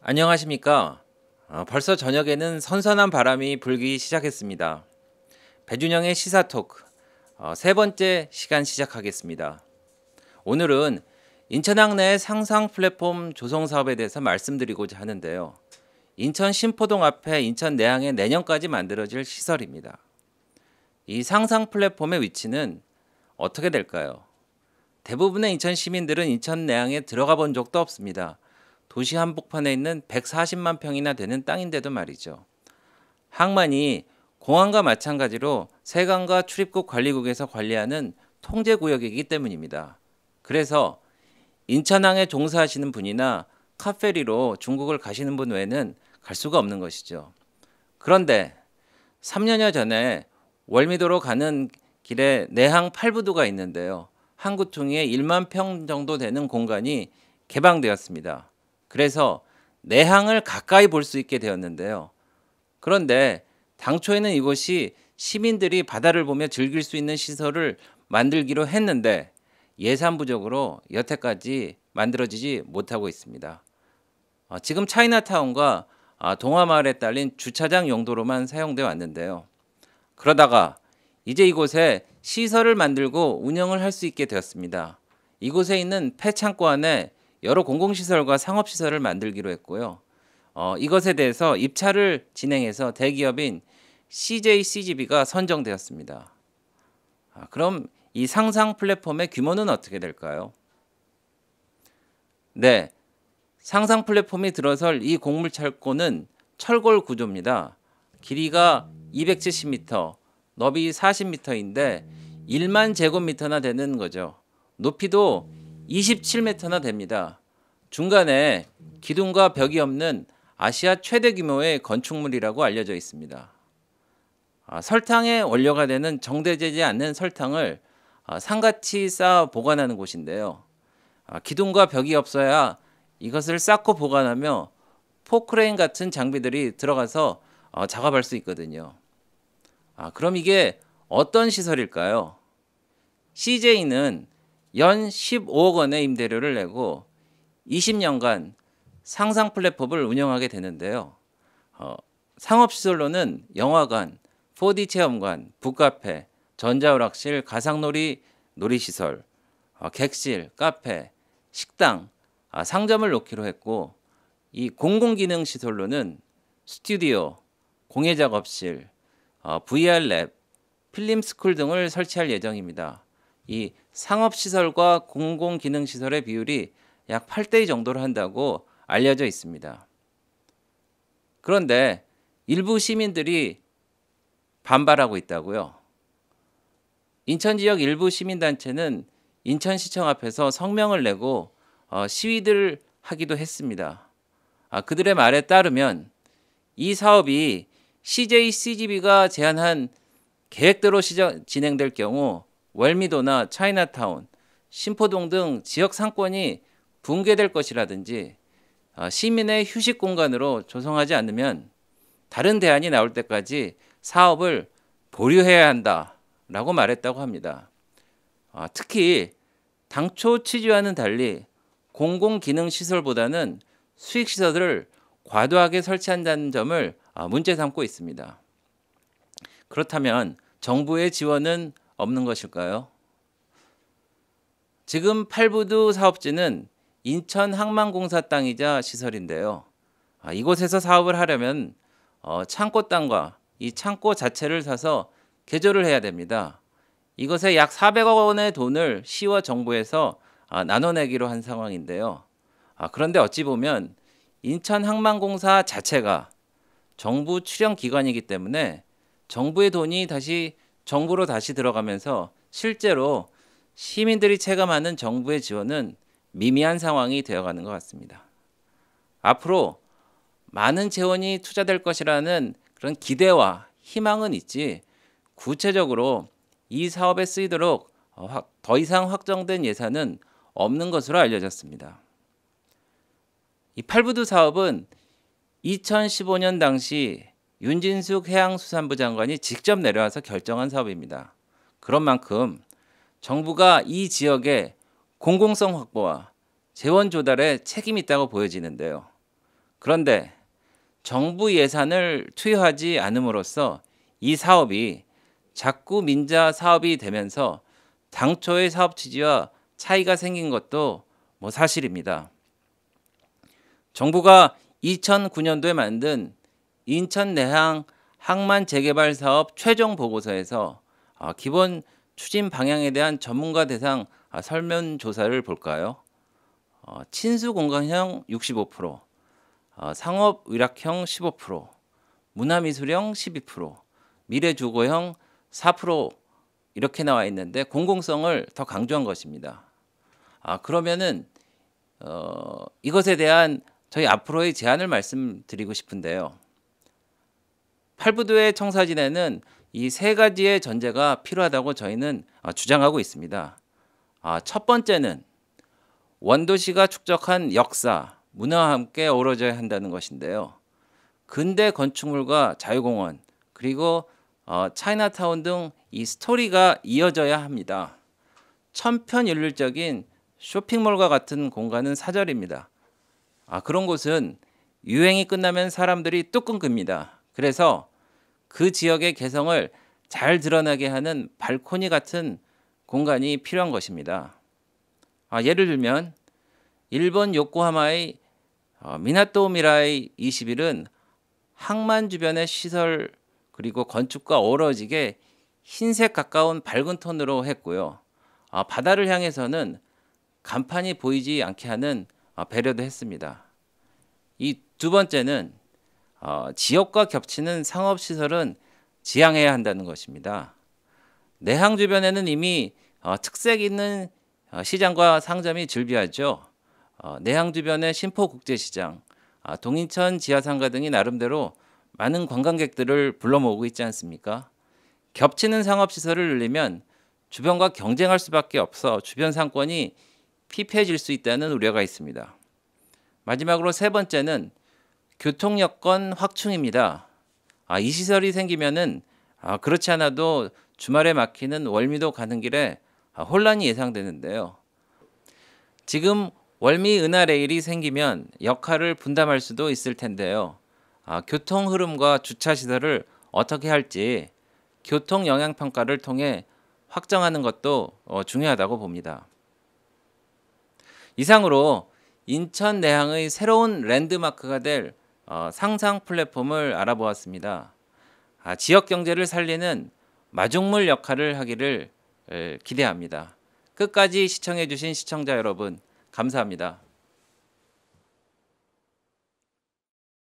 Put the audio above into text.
안녕하십니까. 벌써 저녁에는 선선한 바람이 불기 시작했습니다. 배준영의 시사 토크 세 번째 시간 시작하겠습니다. 오늘은 인천항 내 상상 플랫폼 조성 사업에 대해서 말씀드리고자 하는데요. 인천 신포동 앞에 인천 내항에 내년까지 만들어질 시설입니다. 이 상상 플랫폼의 위치는 어떻게 될까요? 대부분의 인천 시민들은 인천 내항에 들어가 본 적도 없습니다. 도시 한복판에 있는 140만 평이나 되는 땅인데도 말이죠. 항만이 공항과 마찬가지로 세관과 출입국 관리국에서 관리하는 통제구역이기 때문입니다. 그래서 인천항에 종사하시는 분이나 카페리로 중국을 가시는 분 외에는 갈 수가 없는 것이죠. 그런데 3년여 전에 월미도로 가는 길에 내항 8부두가 있는데요. 항구퉁이에 1만 평 정도 되는 공간이 개방되었습니다. 그래서 내항을 가까이 볼 수 있게 되었는데요. 그런데 당초에는 이곳이 시민들이 바다를 보며 즐길 수 있는 시설을 만들기로 했는데 예산 부족으로 여태까지 만들어지지 못하고 있습니다. 지금 차이나타운과 동화마을에 딸린 주차장 용도로만 사용되어 왔는데요. 그러다가 이제 이곳에 시설을 만들고 운영을 할 수 있게 되었습니다. 이곳에 있는 폐창고 안에 여러 공공시설과 상업시설을 만들기로 했고요. 이것에 대해서 입찰을 진행해서 대기업인 CJCGV가 선정되었습니다. 그럼 이 상상 플랫폼의 규모는 어떻게 될까요? 네, 상상 플랫폼이 들어설 이 곡물창고는 철골 구조입니다. 길이가 270m, 너비 40m인데 1만 제곱미터나 되는 거죠. 높이도 27m나 됩니다. 중간에 기둥과 벽이 없는 아시아 최대 규모의 건축물이라고 알려져 있습니다. 설탕의 원료가 되는 정제되지 않는 설탕을 상같이 쌓아 보관하는 곳인데요. 기둥과 벽이 없어야 이것을 쌓고 보관하며 포크레인 같은 장비들이 들어가서 작업할 수 있거든요. 그럼 이게 어떤 시설일까요? CJ는 연 15억 원의 임대료를 내고 20년간 상상 플랫폼을 운영하게 되는데요. 상업시설로는 영화관, 4D 체험관, 북카페, 전자오락실, 가상놀이 놀이시설, 객실, 카페, 식당, 상점을 놓기로 했고 이 공공기능시설로는 스튜디오, 공예작업실, VR랩, 필름스쿨 등을 설치할 예정입니다. 이 상업시설과 공공기능시설의 비율이 약 8대2 정도로 한다고 알려져 있습니다. 그런데 일부 시민들이 반발하고 있다고요. 인천 지역 일부 시민단체는 인천시청 앞에서 성명을 내고 시위들을 하기도 했습니다. 그들의 말에 따르면 이 사업이 CJCGV가 제안한 계획대로 진행될 경우 월미도나 차이나타운, 신포동 등 지역 상권이 붕괴될 것이라든지 시민의 휴식 공간으로 조성하지 않으면 다른 대안이 나올 때까지 사업을 보류해야 한다라고 말했다고 합니다. 특히 당초 취지와는 달리 공공기능시설보다는 수익시설을 과도하게 설치한다는 점을 문제 삼고 있습니다. 그렇다면 정부의 지원은 없는 것일까요? 지금 8부두 사업지는 인천항만공사 땅이자 시설인데요. 이곳에서 사업을 하려면 창고 땅과 이 창고 자체를 사서 개조를 해야 됩니다. 이것에 약 400억 원의 돈을 시와 정부에서 나눠내기로 한 상황인데요. 그런데 어찌 보면 인천항만공사 자체가 정부 출연 기관이기 때문에 정부의 돈이 다시 정부로 다시 들어가면서 실제로 시민들이 체감하는 정부의 지원은 미미한 상황이 되어가는 것 같습니다. 앞으로 많은 재원이 투자될 것이라는 그런 기대와 희망은 있지 구체적으로 이 사업에 쓰이도록 더 이상 확정된 예산은 없는 것으로 알려졌습니다. 이 8부두 사업은 2015년 당시 윤진숙 해양수산부 장관이 직접 내려와서 결정한 사업입니다. 그런 만큼 정부가 이 지역의 공공성 확보와 재원 조달에 책임이 있다고 보여지는데요. 그런데 정부 예산을 투여하지 않음으로써 이 사업이 자꾸 민자 사업이 되면서 당초의 사업 취지와 차이가 생긴 것도 사실입니다. 정부가 2009년도에 만든 인천 내항 항만 재개발 사업 최종 보고서에서 기본 추진 방향에 대한 전문가 대상 설문조사를 볼까요? 친수 공간형 65%, 상업 의락형 15%, 문화미술형 12%, 미래주거형 4% 이렇게 나와 있는데 공공성을 더 강조한 것입니다. 그러면은 이것에 대한 저희 앞으로의 제안을 말씀드리고 싶은데요. 팔부두의 청사진에는 이 세 가지의 전제가 필요하다고 저희는 주장하고 있습니다. 첫 번째는 원도시가 축적한 역사, 문화와 함께 어우러져야 한다는 것인데요. 근대 건축물과 자유공원, 그리고 차이나타운 등 이 스토리가 이어져야 합니다. 천편일률적인 쇼핑몰과 같은 공간은 사절입니다. 그런 곳은 유행이 끝나면 사람들이 뚝 끊깁니다. 그래서 그 지역의 개성을 잘 드러나게 하는 발코니 같은 공간이 필요한 것입니다. 예를 들면 일본 요코하마의 미나토 미라이 21은 항만 주변의 시설 그리고 건축과 어우러지게 흰색 가까운 밝은 톤으로 했고요. 바다를 향해서는 간판이 보이지 않게 하는 배려도 했습니다. 이 두 번째는 지역과 겹치는 상업시설은 지양해야 한다는 것입니다. 내항 주변에는 이미 특색 있는 시장과 상점이 즐비하죠. 내항 주변의 신포국제시장, 동인천 지하상가 등이 나름대로 많은 관광객들을 불러 모으고 있지 않습니까? 겹치는 상업시설을 늘리면 주변과 경쟁할 수밖에 없어 주변 상권이 피폐해질 수 있다는 우려가 있습니다. 마지막으로 세 번째는 교통 여건 확충입니다. 이 시설이 생기면은 그렇지 않아도 주말에 막히는 월미도 가는 길에 혼란이 예상되는데요. 지금 월미 은하 레일이 생기면 역할을 분담할 수도 있을 텐데요. 교통 흐름과 주차 시설을 어떻게 할지 교통 영향 평가를 통해 확정하는 것도 중요하다고 봅니다. 이상으로 인천 내항의 새로운 랜드마크가 될 상상 플랫폼을 알아보았습니다. 지역 경제를 살리는 마중물 역할을 하기를 기대합니다. 끝까지 시청해 주신 시청자 여러분 감사합니다.